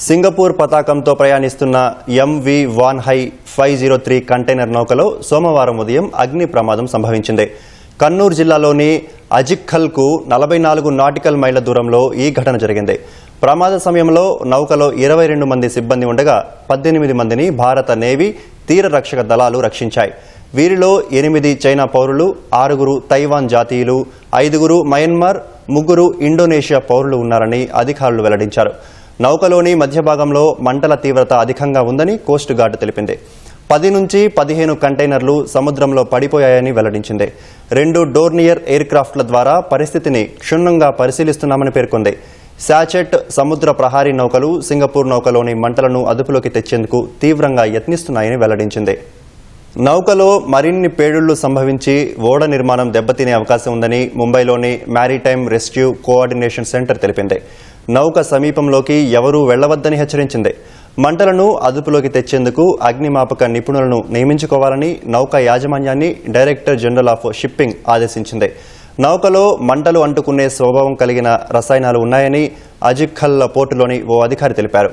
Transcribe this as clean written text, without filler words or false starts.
Singapore పతాకంతో ప్రయాణిస్తున్న MV వాన్హై 503 container నౌకలో సోమవారం ఉదయం అగ్ని ప్రమాదం సంభవించింది. కన్నూర్ జిల్లాలోని అజిక్కల్కు 44 నాటికల్ మైళ్ల దూరంలో ఈ ఘటన జరిగింది. ప్రమాద సమయంలో నౌకలో 22 మంది సిబ్బంది ఉండగా 18 మందిని భారత నేవీ తీర రక్షక దళాలు రక్షించాయి. వీరిలో 8 చైనా పౌరులు, 6 తైవాన్ జాతీయులు, 5 మయన్మార్, 3 ఇండోనేషియా పౌరులు ఉన్నారని అధికారులు వెల్లడించారు. నౌకలోని మధ్య భాగంలో మంటల తీవ్రత అధికంగా ఉందని కోస్ట్ గార్డ్ తెలిపింది. 10 నుంచి 15 కంటైనర్లు సముద్రంలో పడిపోయాయని వెల్లడించింది. 2 డోర్నియర్ ఎయిర్ క్రాఫ్ట్ల ద్వారా పరిస్థితిని క్షుణ్ణంగా పరిశీలిస్తున్నామని పేర్కొంది. శాచెట్ సముద్ర ప్రహారీ నౌకలు సింగపూర్ నౌకలోని మంటలను అదుపులోకి తెచ్చేందుకు తీవ్రంగా యత్నిస్తున్నాయని వెల్లడించింది. నౌకలో మరిన్ని పేలుళ్లు సంభవించి ఓడ నిర్మాణం దెబ్బతినే అవకాశం ఉందని ముంబైలోని మ్యారిటైమ్ రెస్క్యూ కోఆర్డినేషన్ సెంటర్ తెలిపింది. నౌక సమీపంలోకి ఎవరూ వెళ్లవద్దని హెచ్చరించింది. మంటలను అదుపులోకి తెచ్చేందుకు అగ్నిమాపక నిపుణులను నియమించుకోవాలని నౌక యాజమాన్యాన్ని డైరెక్టర్ జనరల్ ఆఫ్ షిప్పింగ్ ఆదేశించింది. నౌకలో మంటలు అంటుకునే స్వభావం కలిగిన రసాయనాలు ఉన్నాయని అజిక్కల్ పోర్టులోని ఓ అధికారి తెలిపారు.